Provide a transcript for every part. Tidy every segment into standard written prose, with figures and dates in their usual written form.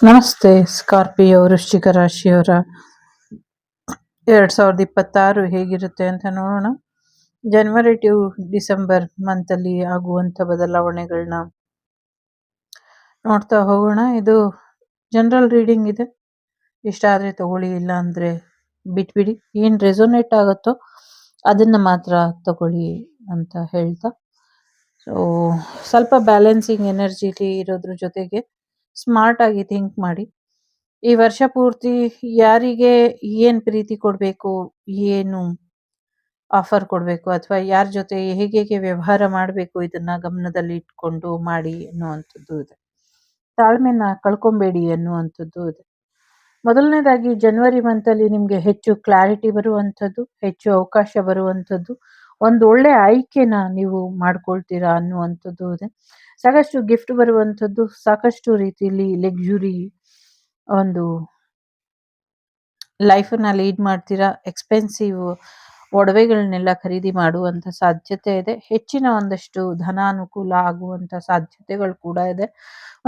ನಮಸ್ತೆ. ಸ್ಕಾರ್ಪಿಯೋ ವೃಶ್ಚಿಕ ರಾಶಿಯವರ 2026 ಹೇಗಿರುತ್ತೆ ಅಂತ ನೋಡೋಣ. ಜನವರಿ ಟು ಡಿಸೆಂಬರ್ ಮಂತಲ್ಲಿ ಆಗುವಂಥ ಬದಲಾವಣೆಗಳನ್ನ ನೋಡ್ತಾ ಹೋಗೋಣ. ಇದು ಜನರಲ್ ರೀಡಿಂಗ್ ಇದೆ. ಇಷ್ಟ ಆದರೆ ತಗೊಳ್ಳಿ, ಇಲ್ಲ ಅಂದರೆ ಬಿಟ್ಬಿಡಿ. ಏನು ರೆಸೊನೇಟ್ ಆಗುತ್ತೋ ಅದನ್ನ ಮಾತ್ರ ತಗೊಳ್ಳಿ ಅಂತ ಹೇಳ್ತಾ, ಸೊ ಸ್ವಲ್ಪ ಬ್ಯಾಲೆನ್ಸಿಂಗ್ ಎನರ್ಜಿಲಿ ಇರೋದ್ರ ಜೊತೆಗೆ ಸ್ಮಾರ್ಟ್ ಆಗಿ ಥಿಂಕ್ ಮಾಡಿ. ಈ ವರ್ಷ ಪೂರ್ತಿ ಯಾರಿಗೆ ಏನ್ ಪ್ರೀತಿ ಕೊಡಬೇಕು, ಏನು ಆಫರ್ ಕೊಡಬೇಕು, ಅಥವಾ ಯಾರ ಜೊತೆ ಹೇಗೆ ವ್ಯವಹಾರ ಮಾಡಬೇಕು, ಇದನ್ನ ಗಮನದಲ್ಲಿ ಇಟ್ಕೊಂಡು ಮಾಡಿ ಅನ್ನುವಂಥದ್ದು ಇದೆ. ತಾಳ್ಮೆನ ಕಳ್ಕೊಂಬೇಡಿ ಅನ್ನುವಂಥದ್ದು ಇದೆ. ಮೊದಲನೇದಾಗಿ ಜನವರಿ ಮಂತಲ್ಲಿ ನಿಮಗೆ ಹೆಚ್ಚು ಕ್ಲಾರಿಟಿ ಬರುವಂಥದ್ದು, ಹೆಚ್ಚು ಅವಕಾಶ ಬರುವಂಥದ್ದು, ಒಂದು ಒಳ್ಳೆ ಆಯ್ಕೆನ ನೀವು ಮಾಡ್ಕೊಳ್ತೀರಾ ಅನ್ನುವಂಥದ್ದು ಇದೆ. ಸಾಕಷ್ಟು ಗಿಫ್ಟ್ ಬರುವಂಥದ್ದು, ಸಾಕಷ್ಟು ರೀತಿಯಲ್ಲಿ ಲಕ್ಸುರಿ ಒಂದು ಲೈಫನ್ನ ಲೀಡ್ ಮಾಡ್ತೀರಾ. ಎಕ್ಸ್ಪೆನ್ಸಿವ್ ಒಡವೆಗಳನ್ನೆಲ್ಲ ಖರೀದಿ ಮಾಡುವಂಥ ಸಾಧ್ಯತೆ ಇದೆ. ಹೆಚ್ಚಿನ ಒಂದಷ್ಟು ಧನಾನುಕೂಲ ಆಗುವಂಥ ಸಾಧ್ಯತೆಗಳು ಕೂಡ ಇದೆ.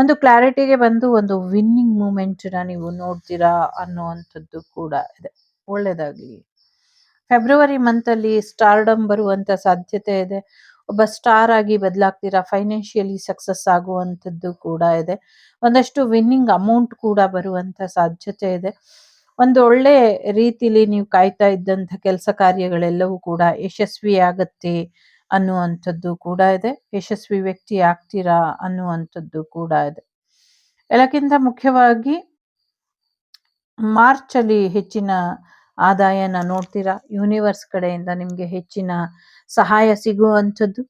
ಒಂದು ಕ್ಲಾರಿಟಿಗೆ ಬಂದು ಒಂದು ವಿನ್ನಿಂಗ್ ಮೂಮೆಂಟ್ನ ನೀವು ನೋಡ್ತೀರಾ ಅನ್ನುವಂಥದ್ದು ಕೂಡ ಇದೆ. ಒಳ್ಳೆಯದಾಗಲಿ. ಫೆಬ್ರವರಿ ಮಂತಲ್ಲಿ ಸ್ಟಾರ್ಡಮ್ ಬರುವಂಥ ಸಾಧ್ಯತೆ ಇದೆ. ಒಬ್ಬ ಸ್ಟಾರ್ ಆಗಿ ಬದಲಾಗ್ತೀರಾ. ಫೈನಾನ್ಷಿಯಲಿ ಸಕ್ಸಸ್ ಆಗುವಂಥದ್ದು ಕೂಡ ಇದೆ. ಒಂದಷ್ಟು ವಿನ್ನಿಂಗ್ ಅಮೌಂಟ್ ಕೂಡ ಬರುವಂಥ ಸಾಧ್ಯತೆ ಇದೆ. ಒಂದು ಒಳ್ಳೆ ರೀತಿಲಿ ನೀವು ಕಾಯ್ತಾ ಇದ್ದಂಥ ಕೆಲಸ ಕಾರ್ಯಗಳೆಲ್ಲವೂ ಕೂಡ ಯಶಸ್ವಿ ಆಗತ್ತೆ ಅನ್ನುವಂಥದ್ದು ಕೂಡ ಇದೆ. ಯಶಸ್ವಿ ವ್ಯಕ್ತಿ ಆಗ್ತೀರಾ ಅನ್ನುವಂಥದ್ದು ಕೂಡ ಇದೆ. ಎಲ್ಲಕ್ಕಿಂತ ಮುಖ್ಯವಾಗಿ ಮಾರ್ಚ್ ಅಲ್ಲಿ ಹೆಚ್ಚಿನ ಆದಾಯನ ನೋಡ್ತೀರಾ. ಯೂನಿವರ್ಸ್ ಕಡೆಯಿಂದ ನಿಮಗೆ ಹೆಚ್ಚಿನ ಸಹಾಯ ಸಿಗುವಂಥದ್ದು.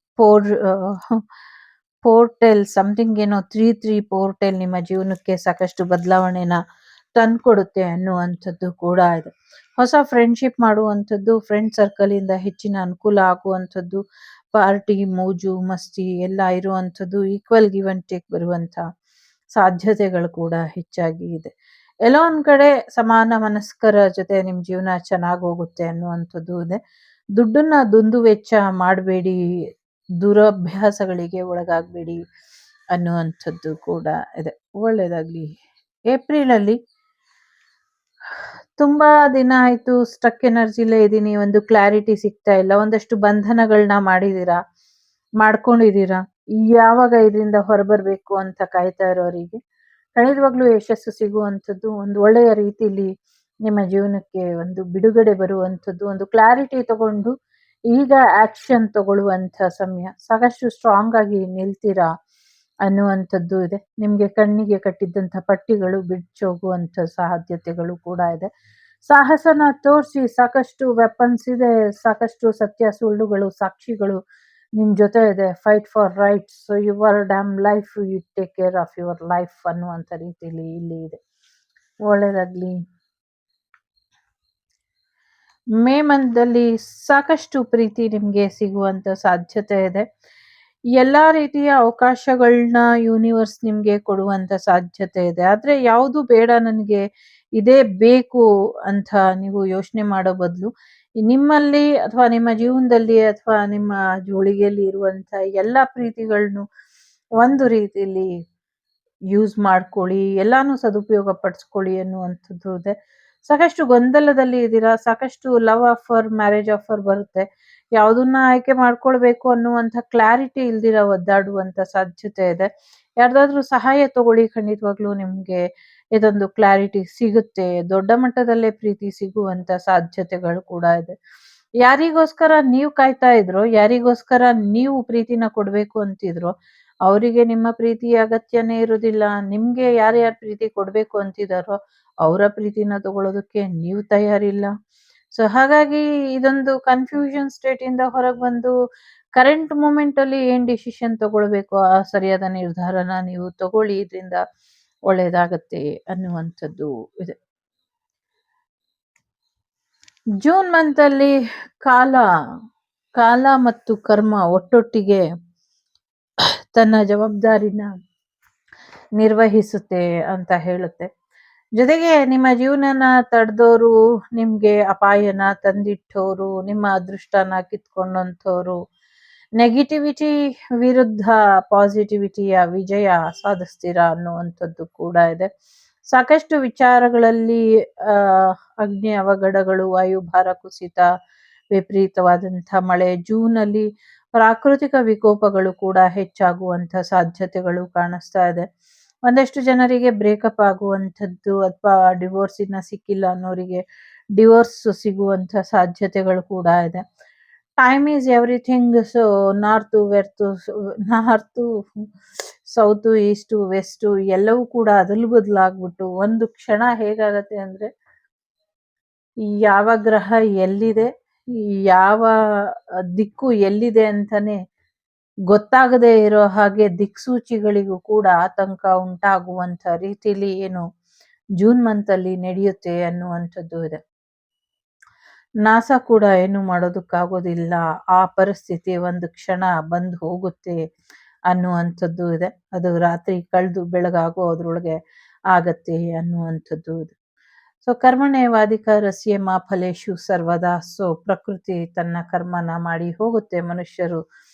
ಪೋರ್ಟೆಲ್ ಸಮಥಿಂಗ್ ಏನೋ 3 ಪೋರ್ಟೆಲ್ ನಿಮ್ಮ ಜೀವನಕ್ಕೆ ಸಾಕಷ್ಟು ಬದಲಾವಣೆನ ತಂದ್ಕೊಡುತ್ತೆ ಅನ್ನುವಂಥದ್ದು ಕೂಡ ಇದೆ. ಹೊಸ ಫ್ರೆಂಡ್ಶಿಪ್ ಮಾಡುವಂಥದ್ದು, ಫ್ರೆಂಡ್ ಸರ್ಕಲ್ ಇಂದ ಹೆಚ್ಚಿನ ಅನುಕೂಲ ಆಗುವಂಥದ್ದು, ಪಾರ್ಟಿ ಮೋಜು ಮಸ್ತಿ ಎಲ್ಲ ಇರುವಂಥದ್ದು, ಈಕ್ವಲ್ ಗಿವ್ ಅಂಡ್ ಟೇಕ್ ಬರುವಂಥ ಸಾಧ್ಯತೆಗಳು ಕೂಡ ಹೆಚ್ಚಾಗಿ ಇದೆ. ಎಲ್ಲೋ ಒಂದ್ ಕಡೆ ಸಮಾನ ಮನಸ್ಕರ ಜೊತೆ ನಿಮ್ ಜೀವನ ಚೆನ್ನಾಗಿ ಹೋಗುತ್ತೆ ಅನ್ನುವಂಥದ್ದು ಇದೆ. ದುಡ್ಡನ್ನ ದುಂದು ವೆಚ್ಚ ಮಾಡಬೇಡಿ, ದುರಭ್ಯಾಸಗಳಿಗೆ ಒಳಗಾಗಬೇಡಿ ಅನ್ನುವಂಥದ್ದು ಕೂಡ ಇದೆ. ಒಳ್ಳೆಯದಾಗ್ಲಿ. ಏಪ್ರಿಲ್ ಅಲ್ಲಿ ತುಂಬಾ ದಿನ ಆಯ್ತು ಸ್ಟಕ್ ಎನರ್ಜಿಲೇ ಇದ್ದೀನಿ, ಒಂದು ಕ್ಲಾರಿಟಿ ಸಿಗ್ತಾ ಇಲ್ಲ, ಒಂದಷ್ಟು ಬಂಧನಗಳನ್ನ ಮಾಡ್ಕೊಂಡಿದ್ದೀರಾ. ಯಾವಾಗ ಇದರಿಂದ ಹೊರಬರ್ಬೇಕು ಅಂತ ಕಾಯ್ತಾ ಇರೋರಿಗೆ ಖಂಡಿತವಾಗ್ಲೂ ಯಶಸ್ಸು ಸಿಗುವಂಥದ್ದು, ಒಂದು ಒಳ್ಳೆಯ ರೀತಿಯಲ್ಲಿ ನಿಮ್ಮ ಜೀವನಕ್ಕೆ ಒಂದು ಬಿಡುಗಡೆ ಬರುವಂಥದ್ದು, ಒಂದು ಕ್ಲಾರಿಟಿ ತಗೊಂಡು ಈಗ ಆಕ್ಷನ್ ತಗೊಳ್ಳುವಂಥ ಸಮಯ. ಸಾಕಷ್ಟು ಸ್ಟ್ರಾಂಗ್ ಆಗಿ ನಿಲ್ತೀರಾ ಅನ್ನುವಂಥದ್ದು ಇದೆ. ನಿಮ್ಗೆ ಕಣ್ಣಿಗೆ ಕಟ್ಟಿದ್ದಂಥ ಪಟ್ಟಿಗಳು ಬಿಚ್ಚೋಗುವಂಥ ಸಾಧ್ಯತೆಗಳು ಕೂಡ ಇದೆ. ಸಾಹಸನ ತೋರಿಸಿ, ಸಾಕಷ್ಟು ವೆಪನ್ಸ್ ಇದೆ, ಸಾಕಷ್ಟು ಸತ್ಯ ಸುಳ್ಳುಗಳು ಸಾಕ್ಷಿಗಳು ನಿಮ್ ಜೊತೆ ಇದೆ. Fight for rights, your damn life, you take care of your life ಅನ್ನುವಂಥ ರೀತಿಯಲ್ಲಿ ಇಲ್ಲಿ ಇದೆ. ಒಳ್ಳೆಯದಾಗ್ಲಿ. ಮೇ ಮಂತಲ್ಲಿ ಸಾಕಷ್ಟು ಪ್ರೀತಿ ನಿಮ್ಗೆ ಸಿಗುವಂತ ಸಾಧ್ಯತೆ ಇದೆ. ಎಲ್ಲಾ ರೀತಿಯ ಅವಕಾಶಗಳನ್ನ ಯೂನಿವರ್ಸ್ ನಿಮ್ಗೆ ಕೊಡುವಂತ ಸಾಧ್ಯತೆ ಇದೆ. ಆದ್ರೆ ಯಾವುದು ಬೇಡ ನನಗೆ ಇದೇ ಬೇಕು ಅಂತ ನೀವು ಯೋಚನೆ ಮಾಡೋ ಬದಲು, ನಿಮ್ಮಲ್ಲಿ ಅಥವಾ ನಿಮ್ಮ ಜೀವನದಲ್ಲಿ ಅಥವಾ ನಿಮ್ಮ ಜೋಳಿಗೆಯಲ್ಲಿ ಇರುವಂತ ಎಲ್ಲಾ ಪ್ರೀತಿಗಳನ್ನು ಒಂದು ರೀತಿಯಲ್ಲಿ ಯೂಸ್ ಮಾಡ್ಕೊಳ್ಳಿ, ಎಲ್ಲಾನು ಸದುಪಯೋಗ ಪಡಿಸ್ಕೊಳ್ಳಿ ಅನ್ನುವಂಥದ್ದು ಇದೆ. ಸಾಕಷ್ಟು ಗೊಂದಲದಲ್ಲಿ ಇದ್ದೀರಾ. ಸಾಕಷ್ಟು ಲವ್ ಆಫರ್, ಮ್ಯಾರೇಜ್ ಆಫರ್ ಬರುತ್ತೆ. ಯಾವುದನ್ನ ಆಯ್ಕೆ ಮಾಡ್ಕೊಳ್ಬೇಕು ಅನ್ನುವಂಥ ಕ್ಲಾರಿಟಿ ಇಲ್ದಿರ ಒದ್ದಾಡುವಂತ ಸಾಧ್ಯತೆ ಇದೆ. ಯಾರ್ದಾದ್ರೂ ಸಹಾಯ ತಗೊಳ್ಳಿ, ಖಂಡಿತವಾಗ್ಲೂ ನಿಮ್ಗೆ ಇದೊಂದು ಕ್ಲಾರಿಟಿ ಸಿಗುತ್ತೆ. ದೊಡ್ಡ ಮಟ್ಟದಲ್ಲೇ ಪ್ರೀತಿ ಸಿಗುವಂತ ಸಾಧ್ಯತೆಗಳು ಕೂಡ ಇದೆ. ಯಾರಿಗೋಸ್ಕರ ನೀವು ಕಾಯ್ತಾ ಇದ್ರೋ, ಯಾರಿಗೋಸ್ಕರ ನೀವು ಪ್ರೀತಿನ ಕೊಡ್ಬೇಕು ಅಂತಿದ್ರೋ, ಅವರಿಗೆ ನಿಮ್ಮ ಪ್ರೀತಿಯ ಅಗತ್ಯನೇ ಇರುವುದಿಲ್ಲ. ನಿಮ್ಗೆ ಯಾರ್ಯಾರು ಪ್ರೀತಿ ಕೊಡ್ಬೇಕು ಅಂತಿದಾರೋ ಅವರ ಪ್ರೀತಿನ ತಗೊಳ್ಳೋದಕ್ಕೆ ನೀವು ತಯಾರಿಲ್ಲ. ಸೊ ಹಾಗಾಗಿ ಇದೊಂದು ಕನ್ಫ್ಯೂಷನ್ ಸ್ಟೇಟ್ ಇಂದ ಹೊರಗೆ ಬಂದು ಕರೆಂಟ್ ಮೂಮೆಂಟ್ ಅಲ್ಲಿ ಏನ್ ಡಿಸಿಷನ್ ತಗೊಳ್ಬೇಕು ಆ ಸರಿಯಾದ ನಿರ್ಧಾರನ ನೀವು ತಗೊಳ್ಳಿ. ಇದರಿಂದ ಒಳ್ಳೇದಾಗತ್ತೆ ಅನ್ನುವಂಥದ್ದು ಇದೆ. ಜೂನ್ ಮಂತ್ ಅಲ್ಲಿ ಕಾಲ ಮತ್ತು ಕರ್ಮ ಒಟ್ಟೊಟ್ಟಿಗೆ ತನ್ನ ಜವಾಬ್ದಾರಿನ ನಿರ್ವಹಿಸುತ್ತೆ ಅಂತ ಹೇಳುತ್ತೆ. ಜೊತೆಗೆ ನಿಮ್ಮ ಜೀವನನ ತಡೆದೋರು, ನಿಮ್ಗೆ ಅಪಾಯನ ತಂದಿಟ್ಟೋರು, ನಿಮ್ಮ ಅದೃಷ್ಟನ ಕಿತ್ಕೊಂಡಂಥವ್ರು, ನೆಗೆಟಿವಿಟಿ ವಿರುದ್ಧ ಪಾಸಿಟಿವಿಟಿಯ ವಿಜಯ ಸಾಧಿಸ್ತೀರಾ ಅನ್ನುವಂಥದ್ದು ಕೂಡ ಇದೆ. ಸಾಕಷ್ಟು ವಿಚಾರಗಳಲ್ಲಿ ಆ ಅಗ್ನಿ ಅವಘಡಗಳು, ವಾಯುಭಾರ ಕುಸಿತ, ವಿಪರೀತವಾದಂಥ ಮಳೆ, ಜೂನಲ್ಲಿ ಪ್ರಾಕೃತಿಕ ವಿಕೋಪಗಳು ಕೂಡ ಹೆಚ್ಚಾಗುವಂಥ ಸಾಧ್ಯತೆಗಳು ಕಾಣಿಸ್ತಾ ಇದೆ. ಒಂದಷ್ಟು ಜನರಿಗೆ ಬ್ರೇಕಪ್ ಆಗುವಂಥದ್ದು ಅಥವಾ ಡಿವೋರ್ಸ್ ಇನ್ನ ಸಿಕ್ಕಿಲ್ಲ ಅನ್ನೋರಿಗೆ ಡಿವೋರ್ಸ್ ಸಿಗುವಂಥ ಸಾಧ್ಯತೆಗಳು ಕೂಡ ಇದೆ. Time is everything. So north worth north south east west ಎಲ್ಲವೂ ಕೂಡ ಅದಲು ಬದಲಾಗ್ಬಿಟ್ಟು ಒಂದು ಕ್ಷಣ ಹೇಗಾಗತ್ತೆ ಅಂದ್ರೆ ಯಾವ ಗ್ರಹ ಎಲ್ಲಿದೆ, ಯಾವ ದಿಕ್ಕು ಎಲ್ಲಿದೆ ಅಂತಾನೆ ಗೊತ್ತಾಗದೇ ಇರೋ ಹಾಗೆ ದಿಕ್ಸೂಚಿಗಳಿಗೂ ಕೂಡ ಆತಂಕ ಉಂಟಾಗುವಂತ ರೀತಿಲಿ ಏನು ಜೂನ್ ಮಂತ್ ಅಲ್ಲಿ ನಡೆಯುತ್ತೆ ಅನ್ನುವಂಥದ್ದು ಇದೆ. ನಾಸಾ ಕೂಡ ಏನು ಮಾಡೋದಕ್ಕಾಗೋದಿಲ್ಲ, ಆ ಪರಿಸ್ಥಿತಿ ಒಂದು ಕ್ಷಣ ಬಂದು ಹೋಗುತ್ತೆ ಅನ್ನುವಂಥದ್ದು ಇದೆ. ಅದು ರಾತ್ರಿ ಕಳೆದು ಬೆಳಗಾಗೋ ಅದ್ರೊಳಗೆ ಆಗತ್ತೆ ಅನ್ನುವಂಥದ್ದು ಇದೆ. ಸೊ ಕರ್ಮಣ್ಯೇವಾಧಿಕಾರಸ್ಯ ಮಾ ಫಲೇಶು ಸರ್ವದಾ. ಸೊ ಪ್ರಕೃತಿ ತನ್ನ ಕರ್ಮನ ಮಾಡಿ ಹೋಗುತ್ತೆ, ಮನುಷ್ಯರು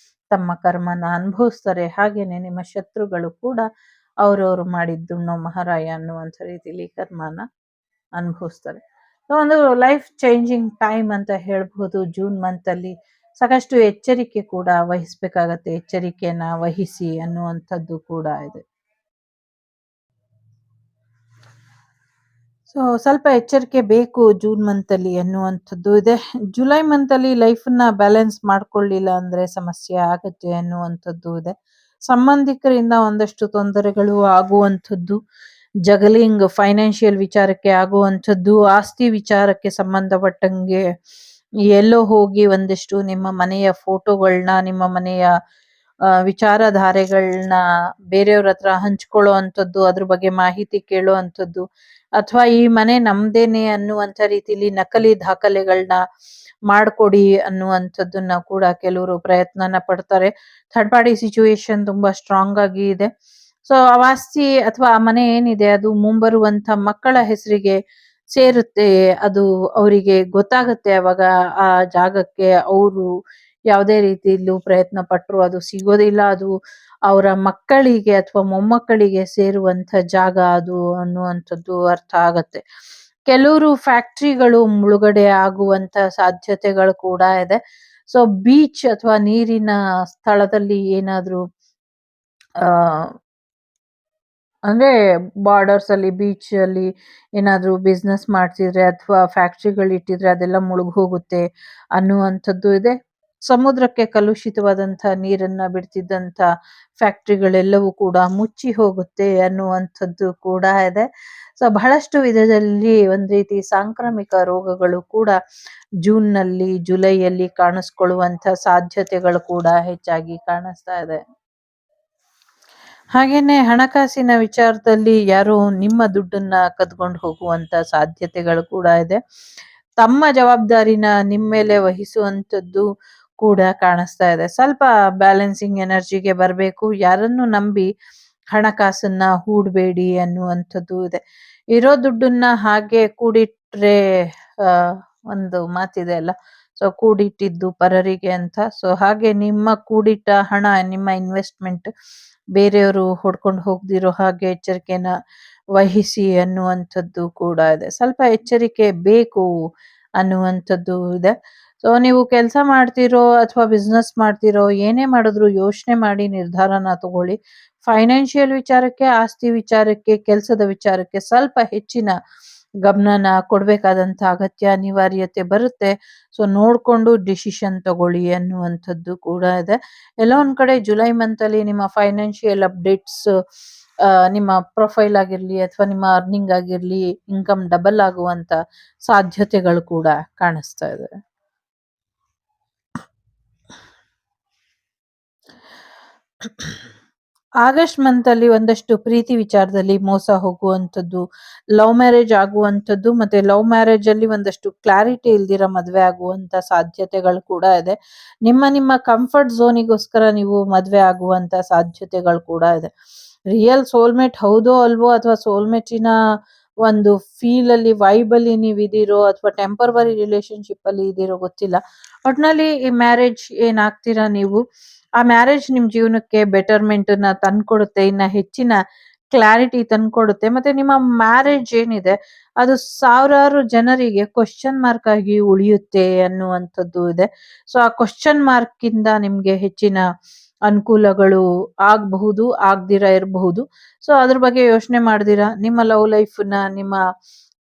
ತಮ್ಮ ಕರ್ಮನ ಅನುಭವಿಸ್ತಾರೆ. ಹಾಗೇನೆ ನಿಮ್ಮ ಶತ್ರುಗಳು ಕೂಡ ಅವ್ರವ್ರು ಮಾಡಿದ್ದುಣ್ಣೋ ಮಹಾರಾಯ ಅನ್ನುವಂಥ ರೀತಿಲಿ ಕರ್ಮನ ಅನುಭವಿಸ್ತಾರೆ. ಸೊ ಒಂದು ಲೈಫ್ ಚೇಂಜಿಂಗ್ ಟೈಮ್ ಅಂತ ಹೇಳ್ಬೋದು. ಜೂನ್ ಮಂತ್ ಅಲ್ಲಿ ಸಾಕಷ್ಟು ಎಚ್ಚರಿಕೆ ಕೂಡ ವಹಿಸ್ಬೇಕಾಗತ್ತೆ, ಎಚ್ಚರಿಕೆಯನ್ನ ವಹಿಸಿ ಅನ್ನುವಂಥದ್ದು ಕೂಡ ಇದೆ. ಸೊ ಸ್ವಲ್ಪ ಎಚ್ಚರಿಕೆ ಬೇಕು ಜೂನ್ ಮಂತ್ ಅಲ್ಲಿ ಅನ್ನುವಂಥದ್ದು ಇದೆ. ಜುಲೈ ಮಂತ್ ಅಲ್ಲಿ ಲೈಫನ್ನ ಬ್ಯಾಲೆನ್ಸ್ ಮಾಡ್ಕೊಳ್ಳಿಲ್ಲ ಅಂದ್ರೆ ಸಮಸ್ಯೆ ಆಗತ್ತೆ ಅನ್ನುವಂಥದ್ದು ಇದೆ. ಸಂಬಂಧಿಕರಿಂದ ಒಂದಷ್ಟು ತೊಂದರೆಗಳು ಆಗುವಂಥದ್ದು, ಜಗಲಿಂಗ್ ಫೈನಾನ್ಷಿಯಲ್ ವಿಚಾರಕ್ಕೆ ಆಗುವಂಥದ್ದು, ಆಸ್ತಿ ವಿಚಾರಕ್ಕೆ ಸಂಬಂಧಪಟ್ಟಂಗೆ ಎಲ್ಲೋ ಹೋಗಿ ಒಂದಿಷ್ಟು ನಿಮ್ಮ ಮನೆಯ ಫೋಟೋಗಳನ್ನ, ನಿಮ್ಮ ಮನೆಯ ವಿಚಾರಧಾರೆಗಳನ್ನ ಬೇರೆಯವ್ರ ಹತ್ರ ಹಂಚ್ಕೊಳ್ಳೋ ಅಂಥದ್ದು, ಅದ್ರ ಬಗ್ಗೆ ಮಾಹಿತಿ ಕೇಳೋ ಅಂಥದ್ದು, ಅಥವಾ ಈ ಮನೆ ನಮ್ದೇನೆ ಅನ್ನುವಂಥ ರೀತಿಲಿ ನಕಲಿ ದಾಖಲೆಗಳನ್ನ ಮಾಡ್ಕೊಡಿ ಅನ್ನುವಂಥದ್ದನ್ನ ಕೂಡ ಕೆಲವರು ಪ್ರಯತ್ನನ ಪಡ್ತಾರೆ. ಥರ್ಡ್ ಪಾರ್ಟಿ ಸಿಚುವೇಶನ್ ತುಂಬಾ ಸ್ಟ್ರಾಂಗ್ ಆಗಿ ಇದೆ. ಸೊ ಆಸ್ತಿ ಅಥವಾ ಆ ಮನೆ ಏನಿದೆ ಅದು ಮುಂಬರುವಂತ ಮಕ್ಕಳ ಹೆಸರಿಗೆ ಸೇರುತ್ತೆ. ಅದು ಅವರಿಗೆ ಗೊತ್ತಾಗುತ್ತೆ. ಅವಾಗ ಆ ಜಾಗಕ್ಕೆ ಅವರು ಯಾವುದೇ ರೀತಿಯಲ್ಲೂ ಪ್ರಯತ್ನ ಪಟ್ಟರು ಅದು ಸಿಗೋದಿಲ್ಲ. ಅದು ಅವರ ಮಕ್ಕಳಿಗೆ ಅಥವಾ ಮೊಮ್ಮಕ್ಕಳಿಗೆ ಸೇರುವಂತ ಜಾಗ ಅದು ಅನ್ನುವಂಥದ್ದು ಅರ್ಥ ಆಗತ್ತೆ. ಕೆಲವರು ಫ್ಯಾಕ್ಟ್ರಿಗಳು ಮುಳುಗಡೆ ಆಗುವಂತ ಸಾಧ್ಯತೆಗಳು ಕೂಡ ಇದೆ. ಸೊ ಬೀಚ್ ಅಥವಾ ನೀರಿನ ಸ್ಥಳದಲ್ಲಿ ಏನಾದ್ರೂ ಆ ಅಂದ್ರೆ ಬಾರ್ಡರ್ಸ್ ಅಲ್ಲಿ, ಬೀಚ್ ಅಲ್ಲಿ ಏನಾದ್ರೂ ಬಿಸ್ನೆಸ್ ಮಾಡ್ತಿದ್ರೆ ಅಥವಾ ಫ್ಯಾಕ್ಟ್ರಿಗಳು ಇಟ್ಟಿದ್ರೆ ಅದೆಲ್ಲ ಮುಳುಗ್ ಹೋಗುತ್ತೆ ಅನ್ನುವಂಥದ್ದು ಇದೆ. ಸಮುದ್ರಕ್ಕೆ ಕಲುಷಿತವಾದಂಥ ನೀರನ್ನ ಬಿಡ್ತಿದ್ದಂಥ ಫ್ಯಾಕ್ಟ್ರಿಗಳೆಲ್ಲವೂ ಕೂಡ ಮುಚ್ಚಿ ಹೋಗುತ್ತೆ ಅನ್ನುವಂಥದ್ದು ಕೂಡ ಇದೆ. ಸೊ ಬಹಳಷ್ಟು ವಿಧದಲ್ಲಿ ಒಂದ್ ರೀತಿ ಸಾಂಕ್ರಾಮಿಕ ರೋಗಗಳು ಕೂಡ ಜೂನ್ನಲ್ಲಿ, ಜುಲೈಯಲ್ಲಿ ಕಾಣಿಸ್ಕೊಳ್ಳುವಂಥ ಸಾಧ್ಯತೆಗಳು ಕೂಡ ಹೆಚ್ಚಾಗಿ ಕಾಣಿಸ್ತಾ ಇದೆ. ಹಾಗೇನೆ ಹಣಕಾಸಿನ ವಿಚಾರದಲ್ಲಿ ಯಾರೋ ನಿಮ್ಮ ದುಡ್ಡನ್ನ ಕದ್ಕೊಂಡು ಹೋಗುವಂತ ಸಾಧ್ಯತೆಗಳು ಕೂಡ ಇದೆ. ತಮ್ಮ ಜವಾಬ್ದಾರಿನ ನಿಮ್ಮ ಮೇಲೆ ವಹಿಸುವಂಥದ್ದು ಕೂಡ ಕಾಣಿಸ್ತಾ ಇದೆ. ಸ್ವಲ್ಪ ಬ್ಯಾಲೆನ್ಸಿಂಗ್ ಎನರ್ಜಿಗೆ ಬರಬೇಕು. ಯಾರನ್ನು ನಂಬಿ ಹಣಕಾಸನ್ನ ಹೂಡಬೇಡಿ ಅನ್ನುವಂಥದ್ದು ಇದೆ. ಇರೋ ದುಡ್ಡನ್ನ ಹಾಗೆ ಕೂಡಿಟ್ರೆ ಒಂದು ಮಾತಿದೆ ಅಲ್ಲ, ಸೊ ಕೂಡಿಟ್ಟಿದ್ದು ಪರರಿಗೆ ಅಂತ. ಸೊ ಹಾಗೆ ನಿಮ್ಮ ಕೂಡಿಟ್ಟ ಹಣ, ನಿಮ್ಮ ಇನ್ವೆಸ್ಟ್ಮೆಂಟ್ ಬೇರೆಯವರು ಹೊಡ್ಕೊಂಡು ಹೋಗದಿರೋ ಹಾಗೆ ಎಚ್ಚರಿಕೆನ ವಹಿಸಿ ಅನ್ನುವಂಥದ್ದು ಕೂಡ ಇದೆ. ಸ್ವಲ್ಪ ಎಚ್ಚರಿಕೆ ಬೇಕು ಅನ್ನುವಂಥದ್ದು ಇದೆ. ಸೊ ನೀವು ಕೆಲಸ ಮಾಡ್ತಿರೋ ಅಥವಾ ಬಿಸ್ನೆಸ್ ಮಾಡ್ತಿರೋ, ಏನೇ ಮಾಡಿದ್ರು ಯೋಚನೆ ಮಾಡಿ ನಿರ್ಧಾರನ ತಗೊಳ್ಳಿ. ಫೈನಾನ್ಷಿಯಲ್ ವಿಚಾರಕ್ಕೆ, ಆಸ್ತಿ ವಿಚಾರಕ್ಕೆ, ಕೆಲಸದ ವಿಚಾರಕ್ಕೆ ಸ್ವಲ್ಪ ಹೆಚ್ಚಿನ ಗಮನನ ಕೊಡ್ಬೇಕಾದಂತ ಅಗತ್ಯ ಅನಿವಾರ್ಯತೆ ಬರುತ್ತೆ. ಸೊ ನೋಡ್ಕೊಂಡು ಡಿಸಿಷನ್ ತಗೊಳ್ಳಿ ಅನ್ನುವಂಥದ್ದು ಕೂಡ ಇದೆ. ಎಲ್ಲೋ ಒಂದ್ ಕಡೆ ಜುಲೈ ಮಂತ್ ಅಲ್ಲಿ ನಿಮ್ಮ ಫೈನಾನ್ಷಿಯಲ್ ಅಪ್ಡೇಟ್ಸ್, ನಿಮ್ಮ ಪ್ರೊಫೈಲ್ ಆಗಿರ್ಲಿ ಅಥವಾ ನಿಮ್ಮ ಅರ್ನಿಂಗ್ ಆಗಿರ್ಲಿ, ಇನ್ಕಮ್ ಡಬಲ್ ಆಗುವಂತ ಸಾಧ್ಯತೆಗಳು ಕೂಡ ಕಾಣಿಸ್ತಾ ಇದೆ. ಆಗಸ್ಟ್ ಮಂತ್ ಅಲ್ಲಿ ಒಂದಷ್ಟು ಪ್ರೀತಿ ವಿಚಾರದಲ್ಲಿ ಮೋಸ ಹೋಗುವಂಥದ್ದು, ಲವ್ ಮ್ಯಾರೇಜ್ ಆಗುವಂಥದ್ದು, ಮತ್ತೆ ಲವ್ ಮ್ಯಾರೇಜ್ ಅಲ್ಲಿ ಒಂದಷ್ಟು ಕ್ಲಾರಿಟಿ ಇಲ್ದಿರ ಮದ್ವೆ ಆಗುವಂತ ಸಾಧ್ಯತೆಗಳು ಕೂಡ ಇದೆ. ನಿಮ್ಮ ಕಂಫರ್ಟ್ ಝೋನಿಗೋಸ್ಕರ ನೀವು ಮದ್ವೆ ಆಗುವಂತ ಸಾಧ್ಯತೆಗಳು ಕೂಡ ಇದೆ. ರಿಯಲ್ ಸೋಲ್ಮೇಟ್ ಹೌದೋ ಅಲ್ವೋ ಅಥವಾ ಸೋಲ್ಮೇಟಿನ ಒಂದು ಫೀಲಲ್ಲಿ, ವೈಬಲ್ಲಿ ನೀವಿದ್ದೀರೋ ಅಥವಾ ಟೆಂಪರವರಿ ರಿಲೇಶನ್‌ಶಿಪ್ಪಲ್ಲಿ ಇದ್ದೀರೋ ಗೊತ್ತಿಲ್ಲ. ಒಟ್ನಲ್ಲಿ ಈ ಮ್ಯಾರೇಜ್ ಏನಾಗ್ತೀರಾ ನೀವು, ಆ ಮ್ಯಾರೇಜ್ ನಿಮ್ ಜೀವನಕ್ಕೆ ಬೆಟರ್‌ಮೆಂಟನ್ನ ತಂದ್ಕೊಡುತ್ತೆ. ಇನ್ನ ಹೆಚ್ಚಿನ ಕ್ಲಾರಿಟಿ ತಂದ್ಕೊಡುತ್ತೆ. ಮತ್ತೆ ನಿಮ್ಮ ಮ್ಯಾರೇಜ್ ಏನಿದೆ ಅದು ಸಾವಿರಾರು ಜನರಿಗೆ ಕ್ವೆಶ್ಚನ್ ಮಾರ್ಕ್ ಆಗಿ ಉಳಿಯುತ್ತೆ ಅನ್ನುವಂಥದ್ದು ಇದೆ. ಸೊ ಆ ಕ್ವೆಶ್ಚನ್ ಮಾರ್ಕ್ ಇಂದ ನಿಮ್ಗೆ ಹೆಚ್ಚಿನ ಅನುಕೂಲಗಳು ಆಗಬಹುದು, ಆಗದಿರ ಇರಬಹುದು. ಸೊ ಅದ್ರ ಬಗ್ಗೆ ಯೋಚನೆ ಮಾಡ್ದಿರಾ ನಿಮ್ಮ ಲವ್ ಲೈಫನ್ನ, ನಿಮ್ಮ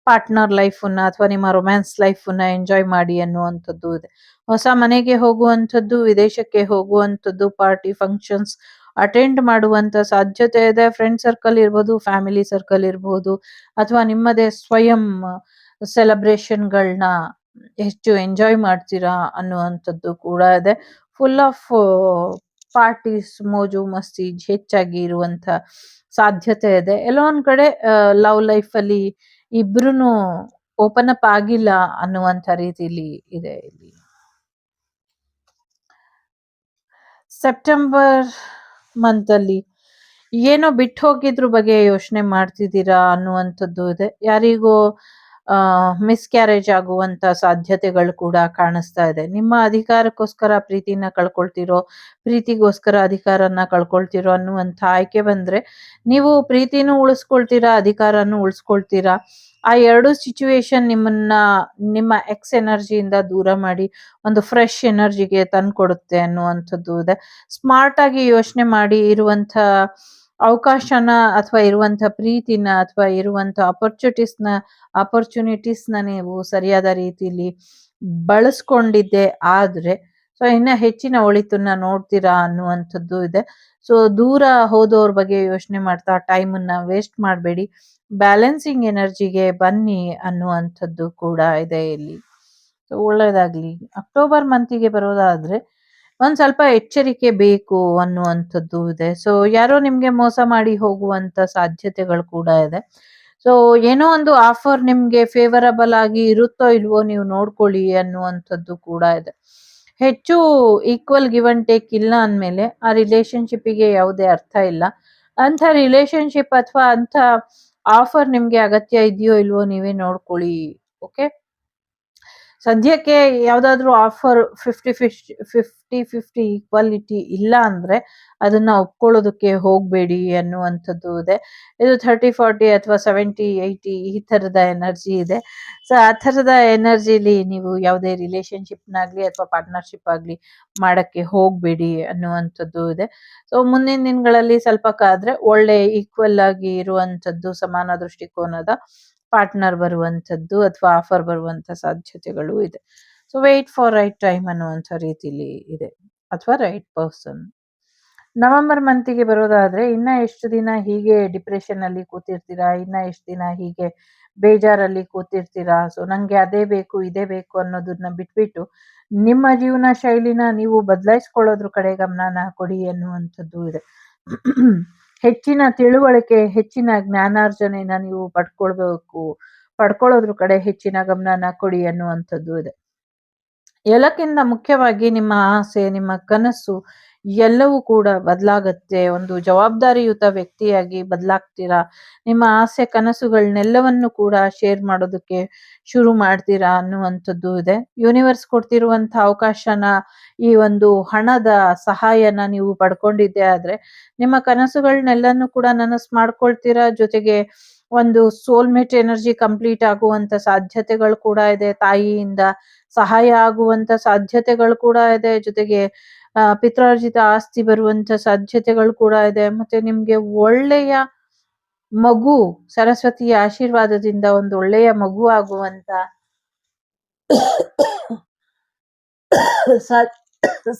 ಪಾರ್ಟ್ನರ್ ಲೈಫನ್ನ ಅಥವಾ ನಿಮ್ಮ ರೊಮ್ಯಾನ್ಸ್ ಲೈಫನ್ನ ಎಂಜಾಯ್ ಮಾಡಿ ಅನ್ನುವಂಥದ್ದು ಇದೆ. ಹೊಸ ಮನೆಗೆ ಹೋಗುವಂಥದ್ದು, ವಿದೇಶಕ್ಕೆ ಹೋಗುವಂಥದ್ದು, ಪಾರ್ಟಿ ಫಂಕ್ಷನ್ಸ್ ಅಟೆಂಡ್ ಮಾಡುವಂತ ಸಾಧ್ಯತೆ ಇದೆ. ಫ್ರೆಂಡ್ ಸರ್ಕಲ್ ಇರ್ಬೋದು, ಫ್ಯಾಮಿಲಿ ಸರ್ಕಲ್ ಇರ್ಬೋದು, ಅಥವಾ ನಿಮ್ಮದೇ ಸ್ವಯಂ ಸೆಲೆಬ್ರೇಷನ್‌ಗಳನ್ನ ಹೆಚ್ಚು ಎಂಜಾಯ್ ಮಾಡ್ತೀರಾ ಅನ್ನುವಂಥದ್ದು ಕೂಡ ಇದೆ. ಫುಲ್ ಆಫ್ ಪಾರ್ಟೀಸ್, ಮೋಜು ಮಸ್ತಿ ಹೆಚ್ಚಾಗಿ ಇರುವಂತ ಸಾಧ್ಯತೆ ಇದೆ. ಎಲ್ಲೋ ಒಂದ್ ಕಡೆ ಲವ್ ಲೈಫಲ್ಲಿ ಇಬ್ರುನು ಓಪನ್ ಅಪ್ ಆಗಿಲ್ಲ ಅನ್ನುವಂಥ ರೀತಿಲಿ ಇದೆ ಇಲ್ಲಿ. ಸೆಪ್ಟೆಂಬರ್ ಮಂತಲ್ಲಿ ಏನೋ ಬಿಟ್ಟು ಹೋಗಿದ್ರ ಬಗ್ಗೆ ಯೋಚನೆ ಮಾಡ್ತಿದ್ದೀರಾ ಅನ್ನುವಂಥದ್ದು ಇದೆ. ಯಾರಿಗೋ ಮಿಸ್‌ಕ್ಯಾರೇಜ್ ಆಗುವಂತ ಸಾಧ್ಯತೆಗಳು ಕೂಡ ಕಾಣಿಸ್ತಾ ಇದೆ. ನಿಮ್ಮ ಅಧಿಕಾರಕ್ಕೋಸ್ಕರ ಪ್ರೀತಿನ ಕಳ್ಕೊಳ್ತಿರೋ, ಪ್ರೀತಿಗೋಸ್ಕರ ಅಧಿಕಾರನ ಕಳ್ಕೊಳ್ತಿರೋ ಅನ್ನುವಂಥ ಆಯ್ಕೆ ಬಂದ್ರೆ ನೀವು ಪ್ರೀತಿನೂ ಉಳಿಸ್ಕೊಳ್ತೀರಾ, ಅಧಿಕಾರನೂ ಉಳಿಸ್ಕೊಳ್ತೀರಾ. ಆ 2 ಸಿಚುವೇಶನ್ ನಿಮ್ಮನ್ನ ನಿಮ್ಮ ಎಕ್ಸ್ ಎನರ್ಜಿಯಿಂದ ದೂರ ಮಾಡಿ ಒಂದು ಫ್ರೆಶ್ ಎನರ್ಜಿಗೆ ತಂದ್ಕೊಡುತ್ತೆ ಅನ್ನುವಂಥದ್ದು ಇದೆ. ಸ್ಮಾರ್ಟ್ ಆಗಿ ಯೋಚನೆ ಮಾಡಿ ಇರುವಂಥ ಅವಕಾಶನ ಅಥವಾ ಇರುವಂಥ ಪ್ರೀತಿನ ಅಥವಾ ಇರುವಂಥ ಅಪರ್ಚುನಿಟೀಸ್‌ನ ನೀವು ಸರಿಯಾದ ರೀತಿಲಿ ಬಳಸ್ಕೊಂಡಿದ್ದೆ ಆದ್ರೆ, ಸೊ ಇನ್ನ ಹೆಚ್ಚಿನ ಒಳಿತನ್ನ ನೋಡ್ತೀರಾ ಅನ್ನುವಂಥದ್ದು ಇದೆ. ಸೊ ದೂರ ಹೋದೋರ್ ಬಗ್ಗೆ ಯೋಚನೆ ಮಾಡ್ತಾ ಟೈಮನ್ನ ವೇಸ್ಟ್ ಮಾಡಬೇಡಿ. ಬ್ಯಾಲೆನ್ಸಿಂಗ್ ಎನರ್ಜಿಗೆ ಬನ್ನಿ ಅನ್ನುವಂಥದ್ದು ಕೂಡ ಇದೆ ಇಲ್ಲಿ. ಸೊ ಒಳ್ಳೆಯದಾಗ್ಲಿ. ಅಕ್ಟೋಬರ್ ಮಂತಿಗೆ ಬರೋದಾದ್ರೆ ಒಂದ್ ಸ್ವಲ್ಪ ಎಚ್ಚರಿಕೆ ಬೇಕು ಅನ್ನುವಂಥದ್ದು ಇದೆ. ಸೊ ಯಾರೋ ನಿಮ್ಗೆ ಮೋಸ ಮಾಡಿ ಹೋಗುವಂತ ಸಾಧ್ಯತೆಗಳು ಕೂಡ ಇದೆ. ಸೊ ಏನೋ ಒಂದು ಆಫರ್ ನಿಮ್ಗೆ ಫೇವರಬಲ್ ಆಗಿ ಇರುತ್ತೋ ಇಲ್ವೋ ನೀವು ನೋಡ್ಕೊಳ್ಳಿ ಅನ್ನುವಂಥದ್ದು ಕೂಡ ಇದೆ. ಹೆಚ್ಚು ಈಕ್ವಲ್ ಗಿವ್ ಅಂಡ್ ಟೇಕ್ ಇಲ್ಲ ಅಂದ್ಮೇಲೆ ಆ ರಿಲೇಶನ್‌ಶಿಪ್ಪಿಗೆ ಯಾವುದೇ ಅರ್ಥ ಇಲ್ಲ. ಅಂಥ ರಿಲೇಶನ್‌ಶಿಪ್ ಅಥವಾ ಅಂಥ ಆಫರ್ ನಿಮ್ಗೆ ಅಗತ್ಯ ಇದೆಯೋ ಇಲ್ವೋ ನೀವೇ ನೋಡ್ಕೊಳ್ಳಿ. ಓಕೆ. ಸದ್ಯಕ್ಕೆ ಯಾವ್ದಾದ್ರು ಆಫರ್ 50-50 ಈಕ್ವಾಲಿಟಿ ಇಲ್ಲ ಅಂದ್ರೆ ಅದನ್ನ ಒಪ್ಕೊಳ್ಳೋದಕ್ಕೆ ಹೋಗ್ಬೇಡಿ ಅನ್ನುವಂಥದ್ದು ಇದೆ. ಇದು 30-40 ಅಥವಾ 70-80 ಈ ತರದ ಎನರ್ಜಿ ಇದೆ. ಸೊ ಆ ತರದ ಎನರ್ಜಿಲಿ ನೀವು ಯಾವುದೇ ರಿಲೇಶನ್‌ಶಿಪ್‌ನಾಗ್ಲಿ ಅಥವಾ ಪಾರ್ಟ್ನರ್‌ಶಿಪ್ ಆಗ್ಲಿ ಮಾಡಕ್ಕೆ ಹೋಗ್ಬೇಡಿ ಅನ್ನುವಂಥದ್ದು ಇದೆ. ಸೊ ಮುಂದಿನ ದಿನಗಳಲ್ಲಿ ಸ್ವಲ್ಪ ಕಾದ್ರೆ ಒಳ್ಳೆ ಈಕ್ವಲ್ ಆಗಿ ಇರುವಂಥದ್ದು, ಸಮಾನ ದೃಷ್ಟಿಕೋನದ ಪಾರ್ಟ್ನರ್ ಬರುವಂಥದ್ದು ಅಥವಾ ಆಫರ್ ಬರುವಂತ ಸಾಧ್ಯತೆಗಳು ಇದೆ. So wait for right time ಅನ್ನುವಂಥ ರೀತಿಲಿ ಇದೆ, ಅಥವಾ ರೈಟ್ ಪರ್ಸನ್. ನವೆಂಬರ್ ಮಂತಿಗೆ ಬರೋದಾದ್ರೆ ಇನ್ನ ಎಷ್ಟು ದಿನ ಹೀಗೆ ಡಿಪ್ರೆಷನ್ ಅಲ್ಲಿ ಕೂತಿರ್ತೀರಾ, ಇನ್ನ ಎಷ್ಟು ದಿನ ಹೀಗೆ ಬೇಜಾರಲ್ಲಿ ಕೂತಿರ್ತೀರಾ. ಸೊ ನಂಗೆ ಅದೇ ಬೇಕು ಇದೇ ಬೇಕು ಅನ್ನೋದನ್ನ ಬಿಟ್ಬಿಟ್ಟು ನಿಮ್ಮ ಜೀವನ ಶೈಲಿನ ನೀವು ಬದಲಾಯಿಸ್ಕೊಳ್ಳೋದ್ರ ಕಡೆ ಗಮನನ ಕೊಡಿ ಅನ್ನುವಂಥದ್ದು ಇದೆ. ಹೆಚ್ಚಿನ ತಿಳುವಳಿಕೆ, ಹೆಚ್ಚಿನ ಜ್ಞಾನಾರ್ಜನೆನ ನೀವು ಪಡ್ಕೊಳ್ಳೋದ್ರ ಕಡೆ ಹೆಚ್ಚಿನ ಗಮನನ ಕೊಡಿ ಅನ್ನುವಂಥದ್ದು ಇದೆ. ಎಲ್ಲಕ್ಕಿಂತ ಮುಖ್ಯವಾಗಿ ನಿಮ್ಮ ಆಸೆ, ನಿಮ್ಮ ಕನಸು ಎಲ್ಲವೂ ಕೂಡ ಬದಲಾಗತ್ತೆ. ಒಂದು ಜವಾಬ್ದಾರಿಯುತ ವ್ಯಕ್ತಿಯಾಗಿ ಬದಲಾಗ್ತೀರಾ. ನಿಮ್ಮ ಆಸೆ ಕನಸುಗಳನ್ನೆಲ್ಲವನ್ನು ಕೂಡ ಶೇರ್ ಮಾಡೋದಕ್ಕೆ ಶುರು ಮಾಡ್ತೀರಾ ಅನ್ನುವಂಥದ್ದು ಇದೆ. ಯೂನಿವರ್ಸ್ ಕೊಡ್ತಿರುವಂಥ ಅವಕಾಶನ, ಈ ಒಂದು ಹಣದ ಸಹಾಯನ ನೀವು ಪಡ್ಕೊಂಡಿದ್ದೆ ಆದ್ರೆ ನಿಮ್ಮ ಕನಸುಗಳನ್ನೆಲ್ಲನೂ ಕೂಡ ನನಸು ಮಾಡ್ಕೊಳ್ತೀರಾ. ಜೊತೆಗೆ ಒಂದು ಸೋಲ್ಮೇಟ್ ಎನರ್ಜಿ ಕಂಪ್ಲೀಟ್ ಆಗುವಂತ ಸಾಧ್ಯತೆಗಳು ಕೂಡ ಇದೆ. ತಾಯಿಯಿಂದ ಸಹಾಯ ಆಗುವಂತ ಸಾಧ್ಯತೆಗಳು ಕೂಡ ಇದೆ. ಜೊತೆಗೆ ಪಿತ್ರಾರ್ಜಿತ ಆಸ್ತಿ ಬರುವಂತ ಸಾಧ್ಯತೆಗಳು ಕೂಡ ಇದೆ. ಮತ್ತೆ ನಿಮ್ಗೆ ಒಳ್ಳೆಯ ಮಗು, ಸರಸ್ವತಿಯ ಆಶೀರ್ವಾದದಿಂದ ಒಂದು ಒಳ್ಳೆಯ ಮಗು ಆಗುವಂತ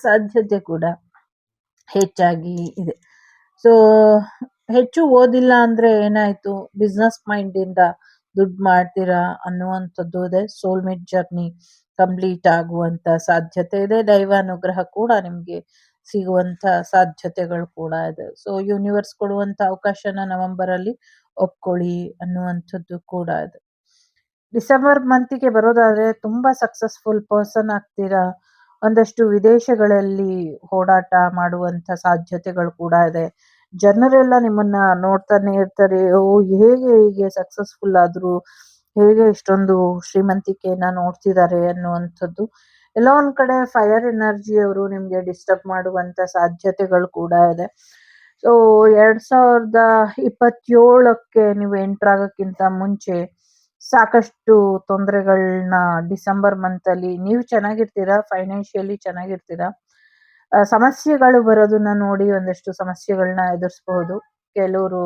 ಸಾಧ್ಯತೆ ಕೂಡ ಹೆಚ್ಚಾಗಿ ಇದೆ. ಸೊ ಹೆಚ್ಚು ಓದಿಲ್ಲ ಅಂದ್ರೆ ಏನಾಯ್ತು, ಬಿಸ್ನೆಸ್ ಮೈಂಡ್ ಇಂದ ದುಡ್ಡು ಮಾಡ್ತೀರಾ ಅನ್ನುವಂಥದ್ದು ಇದೆ. ಸೋಲ್ಮೇಟ್ ಜರ್ನಿ ಕಂಪ್ಲೀಟ್ ಆಗುವಂತ ಸಾಧ್ಯತೆ ಇದೆ. ದೈವಾನುಗ್ರಹ ಕೂಡ ನಿಮ್ಗೆ ಸಿಗುವಂತ ಸಾಧ್ಯತೆಗಳು ಕೂಡ ಇದೆ. ಸೊ ಯೂನಿವರ್ಸ್ ಕೊಡುವಂತ ಅವಕಾಶನ ನವೆಂಬರ್ ಅಲ್ಲಿ ಒಪ್ಕೊಳ್ಳಿ ಅನ್ನುವಂಥದ್ದು ಕೂಡ ಇದೆ. ಡಿಸೆಂಬರ್ ಮಂತಿಗೆ ಬರೋದಾದ್ರೆ ತುಂಬಾ ಸಕ್ಸಸ್ಫುಲ್ ಪರ್ಸನ್ ಆಗ್ತೀರಾ. ಒಂದಷ್ಟು ವಿದೇಶಗಳಲ್ಲಿ ಓಡಾಟ ಮಾಡುವಂತ ಸಾಧ್ಯತೆಗಳು ಕೂಡ ಇದೆ. ಜನರೆಲ್ಲ ನಿಮ್ಮನ್ನ ನೋಡ್ತಾನೆ ಇರ್ತಾರೆ. ಓ, ಹೇಗೆ ಹೀಗೆ ಸಕ್ಸಸ್ಫುಲ್ ಆದ್ರು, ಹೇಗೆ ಇಷ್ಟೊಂದು ಶ್ರೀಮಂತಿಕೆಯನ್ನ ನೋಡ್ತಿದ್ದಾರೆ ಅನ್ನುವಂಥದ್ದು. ಎಲ್ಲೋ ಒಂದ್ ಕಡೆ ಫೈರ್ ಎನರ್ಜಿ ಅವರು ನಿಮ್ಗೆ ಡಿಸ್ಟರ್ಬ್ ಮಾಡುವಂತ ಸಾಧ್ಯತೆಗಳು ಕೂಡ ಇದೆ. ಸೊ 2027ಕ್ಕೆ ನೀವು ಎಂಟರ್ ಆಗೋಕ್ಕಿಂತ ಮುಂಚೆ ಸಾಕಷ್ಟು ತೊಂದರೆಗಳನ್ನ ಡಿಸೆಂಬರ್ ಮಂತ್ ಅಲ್ಲಿ ನೀವು ಚೆನ್ನಾಗಿರ್ತೀರಾ, ಫೈನಾನ್ಷಿಯಲಿ ಚೆನ್ನಾಗಿರ್ತೀರಾ. ಸಮಸ್ಯೆಗಳು ಬರೋದನ್ನ ನೋಡಿ ಒಂದಷ್ಟು ಸಮಸ್ಯೆಗಳನ್ನ ಎದುರಿಸಬಹುದು. ಕೆಲವರು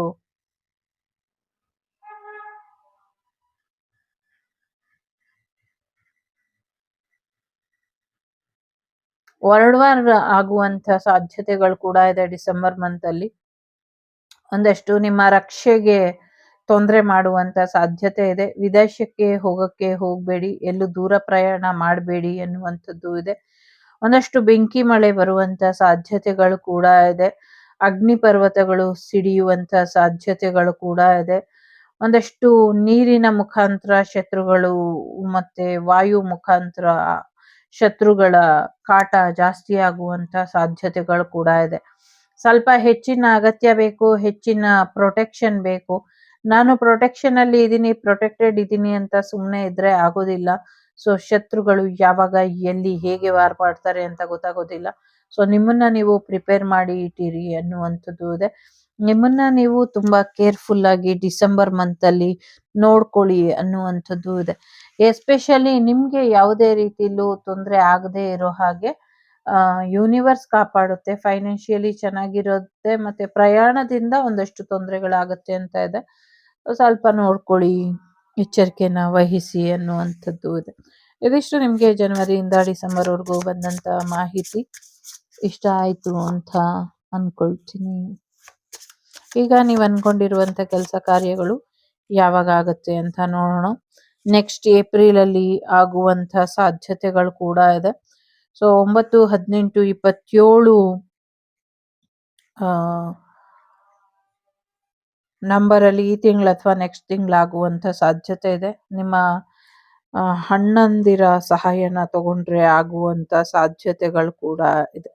ವರ್ಲ್ಡ್ ವಾರ್ ಆಗುವಂತ ಸಾಧ್ಯತೆಗಳು ಕೂಡ ಇದೆ ಡಿಸೆಂಬರ್ ಮಂತ್ ಅಲ್ಲಿ. ಒಂದಷ್ಟು ನಿಮ್ಮ ರಕ್ಷೆಗೆ ತೊಂದರೆ ಮಾಡುವಂತ ಸಾಧ್ಯತೆ ಇದೆ. ವಿದೇಶಕ್ಕೆ ಹೋಗಬೇಡಿ, ಎಲ್ಲೂ ದೂರ ಪ್ರಯಾಣ ಮಾಡಬೇಡಿ ಎನ್ನುವಂಥದ್ದು ಇದೆ. ಒಂದಷ್ಟು ಬೆಂಕಿ ಮಳೆ ಬರುವಂತ ಸಾಧ್ಯತೆಗಳು ಕೂಡ ಇದೆ. ಅಗ್ನಿ ಪರ್ವತಗಳು ಸಿಡಿಯುವಂತ ಸಾಧ್ಯತೆಗಳು ಕೂಡ ಇದೆ. ಒಂದಷ್ಟು ನೀರಿನ ಮುಖಾಂತರ ಶತ್ರುಗಳು ಮತ್ತೆ ವಾಯು ಮುಖಾಂತರ ಶತ್ರುಗಳ ಕಾಟ ಜಾಸ್ತಿ ಆಗುವಂತ ಸಾಧ್ಯತೆಗಳು ಕೂಡ ಇದೆ. ಸ್ವಲ್ಪ ಹೆಚ್ಚಿನ ಅಗತ್ಯ ಬೇಕು, ಹೆಚ್ಚಿನ ಪ್ರೊಟೆಕ್ಷನ್ ಬೇಕು. ನಾನು ಪ್ರೊಟೆಕ್ಷನ್ ಅಲ್ಲಿ ಇದೀನಿ, ಪ್ರೊಟೆಕ್ಟೆಡ್ ಇದೀನಿ ಅಂತ ಸುಮ್ಮನೆ ಇದ್ರೆ ಆಗೋದಿಲ್ಲ. ಸೊ ಶತ್ರುಗಳು ಯಾವಾಗ ಎಲ್ಲಿ ಹೇಗೆ ವಾರ್ ಮಾಡ್ತಾರೆ ಅಂತ ಗೊತ್ತಾಗೋದಿಲ್ಲ. ಸೊ ನಿಮ್ಮನ್ನ ನೀವು ಪ್ರಿಪೇರ್ ಮಾಡಿ ಇಟ್ಟಿರಿ ಅನ್ನುವಂಥದ್ದು ಇದೆ. ನಿಮ್ಮನ್ನ ನೀವು ತುಂಬಾ ಕೇರ್ಫುಲ್ ಆಗಿ ಡಿಸೆಂಬರ್ ಮಂತ್ ಅಲ್ಲಿ ನೋಡ್ಕೊಳ್ಳಿ ಅನ್ನುವಂಥದ್ದು ಇದೆ. ಎಸ್ಪೆಷಲಿ ನಿಮ್ಗೆ ಯಾವುದೇ ರೀತಿಲೂ ತೊಂದರೆ ಆಗದೆ ಇರೋ ಹಾಗೆ ಯೂನಿವರ್ಸ್ ಕಾಪಾಡುತ್ತೆ. ಫೈನಾನ್ಷಿಯಲಿ ಚೆನ್ನಾಗಿರುತ್ತೆ, ಮತ್ತೆ ಪ್ರಯಾಣದಿಂದ ಒಂದಷ್ಟು ತೊಂದರೆಗಳಾಗುತ್ತೆ ಅಂತ ಇದೆ. ಸ್ವಲ್ಪ ನೋಡ್ಕೊಳ್ಳಿ, ಎಚ್ಚರಿಕೆನ ವಹಿಸಿ ಅನ್ನುವಂಥದ್ದು ಇದೆ. ಇದಿಷ್ಟು ನಿಮ್ಗೆ ಜನವರಿಯಿಂದ ಡಿಸೆಂಬರ್ ವರೆಗೂ ಬಂದಂತ ಮಾಹಿತಿ. ಇಷ್ಟ ಆಯ್ತು ಅಂತ ಅನ್ಕೊಳ್ತೀನಿ. ಈಗ ನೀವು ಅನ್ಕೊಂಡಿರುವಂತ ಕೆಲಸ ಕಾರ್ಯಗಳು ಯಾವಾಗ ಆಗುತ್ತೆ ಅಂತ ನೋಡೋಣ. ನೆಕ್ಸ್ಟ್ ಏಪ್ರಿಲ್ ಅಲ್ಲಿ ಆಗುವಂತ ಸಾಧ್ಯತೆಗಳು ಕೂಡ ಇದೆ. ಸೊ 9, 18, 27 ನಂಬರ್ ಅಲ್ಲಿ ಈ ತಿಂಗಳು ಅಥವಾ ನೆಕ್ಸ್ಟ್ ತಿಂಗಳು ಆಗುವಂತ ಸಾಧ್ಯತೆ ಇದೆ. ನಿಮ್ಮ ಅಣ್ಣಂದಿರ ಸಹಾಯನ ತಗೊಂಡ್ರೆ ಆಗುವಂತ ಸಾಧ್ಯತೆಗಳು ಕೂಡ ಇದೆ.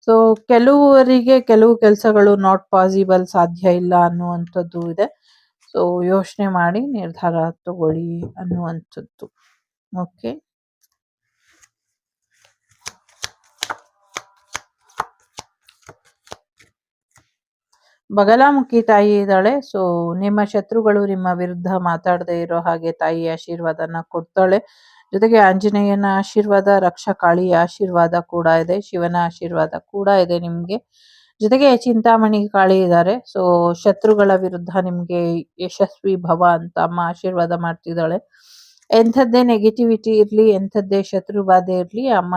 ಸೊ ಕೆಲವರಿಗೆ ಕೆಲವು ಕೆಲಸಗಳು ನಾಟ್ ಪಾಸಿಬಲ್, ಸಾಧ್ಯ ಇಲ್ಲ ಅನ್ನುವಂಥದ್ದು ಇದೆ. ಸೊ ಯೋಚನೆ ಮಾಡಿ ನಿರ್ಧಾರ ತಗೊಳ್ಳಿ ಅನ್ನುವಂಥದ್ದು. ಓಕೆ, ಬಗಲಾಮುಖಿ ತಾಯಿ ಇದ್ದಾಳೆ. ಸೊ ನಿಮ್ಮ ಶತ್ರುಗಳು ನಿಮ್ಮ ವಿರುದ್ಧ ಮಾತಾಡದೆ ಇರೋ ಹಾಗೆ ತಾಯಿ ಆಶೀರ್ವಾದನ ಕೊಡ್ತಾಳೆ. ಜೊತೆಗೆ ಆಂಜನೇಯನ ಆಶೀರ್ವಾದ, ರಕ್ಷಕಾಳಿಯ ಆಶೀರ್ವಾದ ಕೂಡ ಇದೆ, ಶಿವನ ಆಶೀರ್ವಾದ ಕೂಡ ಇದೆ ನಿಮ್ಗೆ. ಜೊತೆಗೆ ಚಿಂತಾಮಣಿ ಕಾಳಿ ಇದ್ದಾರೆ. ಸೊ ಶತ್ರುಗಳ ವಿರುದ್ಧ ನಿಮ್ಗೆ ಯಶಸ್ವಿ ಭವ ಅಂತ ಅಮ್ಮ ಆಶೀರ್ವಾದ ಮಾಡ್ತಿದ್ದಾಳೆ. ಎಂಥದ್ದೇ ನೆಗೆಟಿವಿಟಿ ಇರ್ಲಿ, ಎಂಥದ್ದೇ ಶತ್ರು ಬಾಧೆ ಇರ್ಲಿ, ಅಮ್ಮ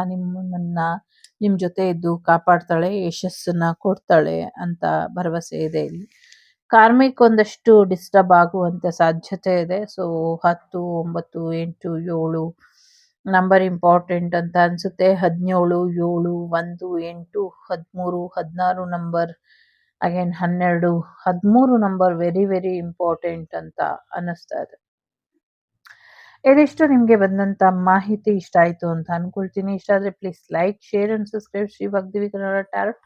ನಿಮ್ ಜೊತೆ ಇದ್ದು ಕಾಪಾಡ್ತಾಳೆ, ಯಶಸ್ಸನ್ನ ಕೊಡ್ತಾಳೆ ಅಂತ ಭರವಸೆ ಇದೆ ಇಲ್ಲಿ. ಕಾರ್ಮಿಕ್ ಒಂದಷ್ಟು ಡಿಸ್ಟರ್ಬ್ ಆಗುವಂತ ಸಾಧ್ಯತೆ ಇದೆ. ಸೊ 10, 9, 8, 7 ನಂಬರ್ ಇಂಪಾರ್ಟೆಂಟ್ ಅಂತ ಅನ್ಸುತ್ತೆ. 17, 7, 1, 8, 13, 16 number, again 12, 13 number very very important ಅಂತ ಅನ್ನಿಸ್ತಾ ಇದೆ. ಇದಿಷ್ಟು ನಿಮ್ಗೆ ಬಂದಂತ ಮಾಹಿತಿ ಇಷ್ಟ ಆಯ್ತು ಅಂತ ಅನ್ಕೊಳ್ತೀನಿ. ಇಷ್ಟ ಆದ್ರೆ please like, share and subscribe Shri ಭಕ್ತಿವಿ ಕನ್ನಡ ಟ್ಯಾರೋಟ್.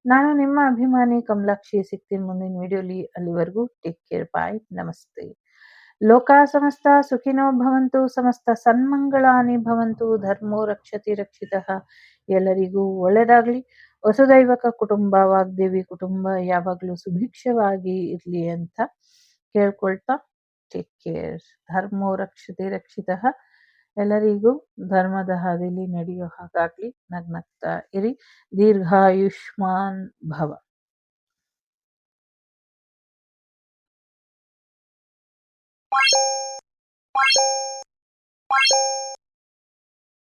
ನಾನು ನಿಮ್ಮ ಅಭಿಮಾನಿ ಕಮಲಾಕ್ಷಿ. ಸಿಗ್ತೀನಿ ಮುಂದಿನ ವಿಡಿಯೋಲಿ. ಅಲ್ಲಿವರೆಗೂ ಟೇಕ್ ಕೇರ್, ಬಾಯ್, ನಮಸ್ತೆ. ಲೋಕ ಸಮಸ್ತ ಸುಖಿನೋ ಭವಂತು, ಸಮಸ್ತ ಸನ್ಮಂಗಳಾನಿ ಭವಂತು, ಧರ್ಮೋ ರಕ್ಷತಿ ರಕ್ಷಿತಃ. ಎಲ್ಲರಿಗೂ ಒಳ್ಳೆದಾಗ್ಲಿ. ವಸುದೈವಕ ಕುಟುಂಬ, ವಾಗ್ದೇವಿ ಕುಟುಂಬ ಯಾವಾಗ್ಲೂ ಸುಭಿಕ್ಷವಾಗಿ ಇರ್ಲಿ ಅಂತ ಕೇಳ್ಕೊಳ್ತಾ ಟೇಕ್ ಕೇರ್. ಧರ್ಮೋ ರಕ್ಷತೆ ರಕ್ಷಿತಃ. ಎಲ್ಲರಿಗೂ ಧರ್ಮದ ಹಾದಿಲಿ ನಡೆಯೋ ಹಾಗಾಗ್ಲಿ. ನಗ್ನಗ್ತಾ ಇರಿ. ದೀರ್ಘಾಯುಷ್ಮಾನ್ ಭವ.